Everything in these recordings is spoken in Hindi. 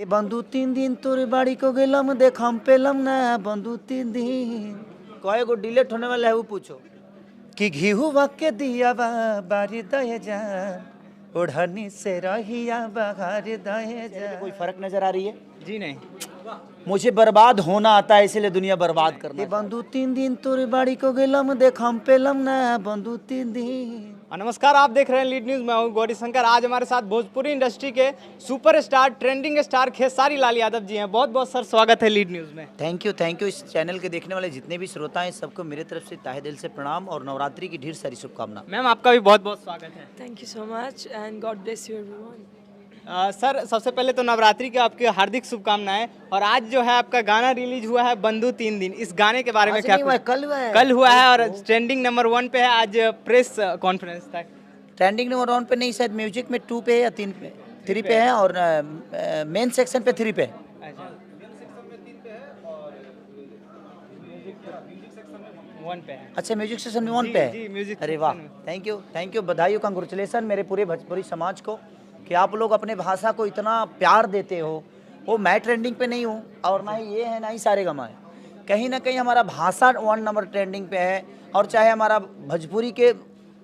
এ বন্ধু 3 দিন তোর বাড়ি को गेलम देखाम पेलम ना बंधु 3 दिन कयगो डिलेट होने वाला है वो पूछो कि घी हुआ के दिया बारी दहे जान ओढ़नी से रहिया बहार दहे जान कोई फर्क नजर आ रही है जी नहीं। मुझे बर्बाद होना आता है इसलिए दुनिया बर्बाद करना बंधु 3 दिन तोरे बाड़ी को गेलम देखाम पेलम ना बंधु 3 दिन। नमस्कार, आप देख रहे हैं लीड न्यूज़। मैं हूं गौरी शंकर। आज हमारे साथ भोजपुरी इंडस्ट्री के superstar trending star Khesari Lal Yadav ji हैं। बहुत बहुत सर स्वागत है लीड न्यूज़ में। Thank you. इस चैनल के देखने वाले जितने भी श्रोता हैं सबको मेरे तरफ से तहे दिल से प्रणाम और नवरात्रि की ढेर सारी शुभकामना। मैम, आपका भी बहुत बहुत स्वागत है। Thank you so much and God bless you everyone. Sir, सबसे पहले तो नवरात्रि की आपकी हार्दिक शुभकामनाएं। और आज जो है आपका गाना रिलीज हुआ है बंधु 3 दिन। इस गाने के बारे में क्या कल हुआ है और ट्रेंडिंग नंबर 1 पे है। आज प्रेस कॉन्फ्रेंस था। ट्रेंडिंग नंबर 1 पे नहीं, शायद म्यूजिक में 2 पे है या 3 पे है और मेन सेक्शन पे 3 पे है। अच्छा, म्यूजिक सेक्शन में 1 पे है। अरे वाह, थैंक यू, बधाई हो, कंग्रेचुलेसन मेरे पूरे भोजपुरी समाज को कि आप लोग अपने भाषा को इतना प्यार देते हो। वो मैं ट्रेंडिंग पे नहीं हूँ और ना ही ये है ना ही सारे गमा है। कहीं ना कहीं हमारा भाषा 1 नंबर ट्रेंडिंग पे है। और चाहे हमारा भोजपुरी के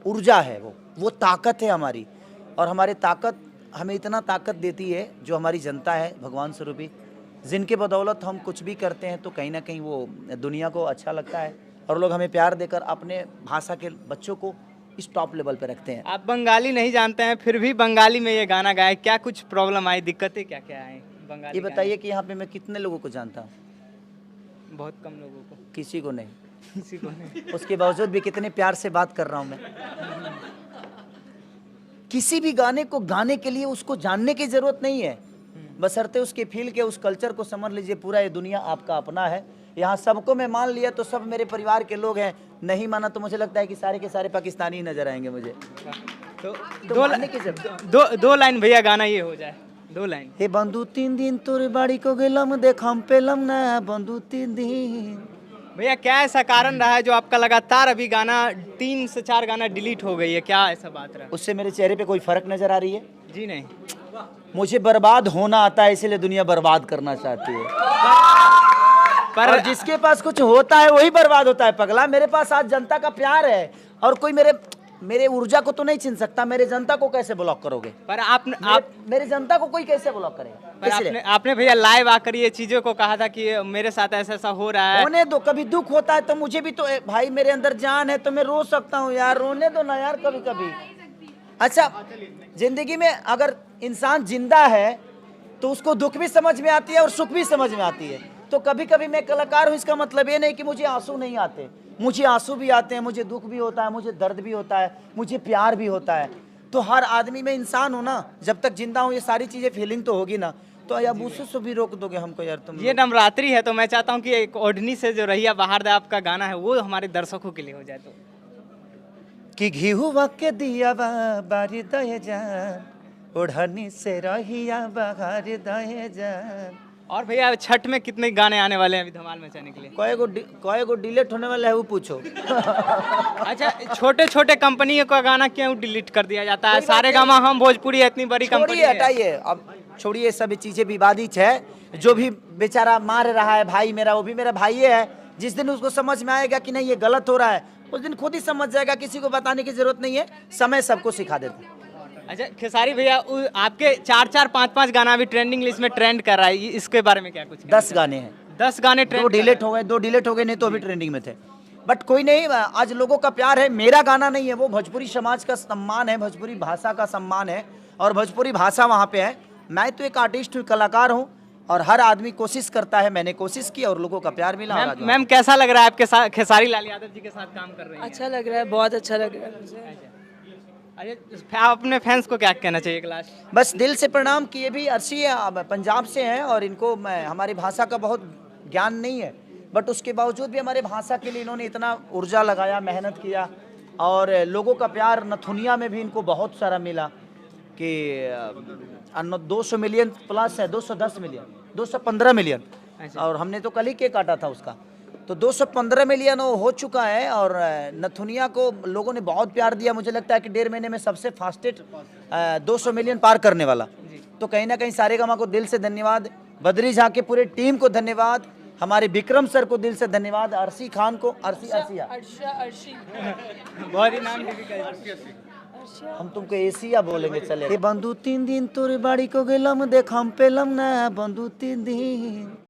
ऊर्जा है, वो ताकत है हमारी। और हमारी ताकत हमें इतना ताकत देती है जो हमारी जनता है भगवान स्वरूपी, जिनके बदौलत हम कुछ भी करते हैं तो कहीं ना कहीं वो दुनिया को अच्छा लगता है और लोग हमें प्यार देकर अपने भाषा के बच्चों को इस टॉप लेवल पे रखते हैं। आप बंगाली नहीं जानते हैं, फिर भी बंगाली में ये गाना गाए, क्या कुछ प्रॉब्लम आई, दिक्कतें क्या क्या आई बंगाली? ये बताइए कि यहाँ पे मैं कितने लोगों को जानता हूँ? बहुत कम लोगों को। किसी को नहीं। किसी को नहीं। उसके बावजूद भी कितने प्यार से बात कर रहा हूँ मैं। किसी भी गाने को गाने के लिए उसको जानने की जरूरत नहीं है, बशर्ते उसके फील के उस कल्चर को समझ लीजिए। पूरा ये दुनिया आपका अपना है। यहाँ सबको मैं मान लिया तो सब मेरे परिवार के लोग हैं, नहीं माना तो मुझे लगता है कि सारे के सारे पाकिस्तानी ही नजर आएंगे मुझे। तो दो लाइन भैया गाना ये हो जाए, 2 लाइन। हे बंधु 3 दिन तोरे बाड़ी को गेलम देखाम पेलम ना बंधु 3 दिन। भैया, क्या ऐसा कारण रहा है जो आपका लगातार अभी गाना 3 से 4 गाना डिलीट हो गई है? क्या ऐसा बात रहा? उससे मेरे चेहरे पे कोई फर्क नजर आ रही है? जी नहीं। मुझे बर्बाद होना आता है इसलिए दुनिया बर्बाद करना चाहती है। और जिसके पास कुछ होता है वही बर्बाद होता है पगला। मेरे पास आज जनता का प्यार है और कोई मेरे ऊर्जा को तो नहीं छीन सकता। मेरे जनता को कैसे ब्लॉक करोगे? पर आप मेरे जनता को कोई कैसे ब्लॉक करेगा? पर आपने भैया लाइव आकर ये चीजों को कहा था कि मेरे साथ ऐसा ऐसा हो रहा है। होने दो, कभी दुख होता है तो मुझे भी तो भाई मेरे अंदर जान है तो मैं रो सकता हूँ यार। रोने दो ना यार कभी कभी। अच्छा, जिंदगी में अगर इंसान जिंदा है तो उसको दुख भी समझ में आती है और सुख भी समझ में आती है। तो कभी कभी मैं कलाकार हूँ, इसका मतलब ये नहीं कि मुझे आंसू नहीं आते। मुझे आंसू भी आते हैं, मुझे दुख भी होता है, मुझे दर्द भी होता है, मुझे प्यार भी होता है। तो हर आदमी में इंसान हो ना, जब तक जिंदा हूँ ये सारी चीजें फीलिंग तो होगी ना। तो अब उससे भी रोक दोगे हमको यार तुम? ये नवरात्रि है तो मैं चाहता हूँ कि एक ओढ़नी से जो रहिया बाहर दे आपका गाना है वो हमारे दर्शकों के लिए हो जाए। तो कि घी हुआ के दिया बारी दहे जान ओढ़नी से रहिया बहार दहे जान। और भैया, छठ में कितने गाने आने वाले हैं अभी धमाल मचाने के लिए? कयगो डिलीट होने वाला है वो पूछो। अच्छा, छोटे छोटे कंपनी का गाना क्यों डिलीट कर दिया जाता है? सारे गामा हम भोजपुरी है, इतनी बड़ी कंपनी है। हटाइए, अब छोड़िए, सब चीजें विवादित है। जो भी बेचारा मार रहा है भाई मेरा, वो भी मेरा भाई है। जिस दिन उसको समझ में आएगा कि नहीं ये गलत हो रहा है, उस दिन खुद ही समझ जाएगा। किसी को बताने की जरूरत नहीं है, समय सबको सिखा देता है। अच्छा खेसारी भैया, आपके 4-4, 5-5 गाना अभी ट्रेंडिंग लिस्ट में ट्रेंड कर रहा है, इसके बारे में क्या कुछ? 10 गाने हैं। 10 गाने ट्रेंड। 2 डिलीट हो गए, नहीं तो अभी ट्रेंडिंग में थे। बट कोई नहीं, आज लोगों का प्यार है। मेरा गाना नहीं है वो, भोजपुरी समाज का सम्मान है, भोजपुरी भाषा का सम्मान है और भोजपुरी भाषा वहाँ पे है। मैं तो एक आर्टिस्ट हूँ, कलाकार हूँ और हर आदमी कोशिश करता है। मैंने कोशिश की और लोगों का प्यार मिला। मैम, कैसा लग रहा है आपके साथ खेसारी लाल यादव जी के साथ काम कर रहे हैं? अच्छा लग रहा है, बहुत अच्छा लग रहा है मुझे। अच्छा, अपने फैंस को क्या कहना चाहिए क्लास? बस दिल से प्रणाम कि ये भी अर्शी है, पंजाब से हैं और इनको हमारी भाषा का बहुत ज्ञान नहीं है, बट उसके बावजूद भी हमारे भाषा के लिए इन्होंने इतना ऊर्जा लगाया, मेहनत किया और लोगों का प्यार नथुनिया में भी इनको बहुत सारा मिला कि 200 मिलियन प्लस है, 210 मिलियन, 215 मिलियन। और हमने तो कल ही केक काटा था उसका, तो 215 मिलियन हो चुका है। और नथुनिया को लोगों ने बहुत प्यार दिया। मुझे लगता है कि 1.5 महीने में सबसे फास्टेस्ट 200 मिलियन पार करने वाला। तो कहीं ना कहीं सारेगामा को दिल से धन्यवाद, बद्री झा के पूरे टीम को धन्यवाद, हमारे विक्रम सर को दिल से धन्यवाद, अर्शी खान को, अर्शिया बहुत ही नाम डिफिकल्ट। हम तुमको एशिया बोलेंगे चले। बंधु 3 दिन तोरे बाड़ी को गेलम, देख हम पेलम ना बंधु 3 दिन।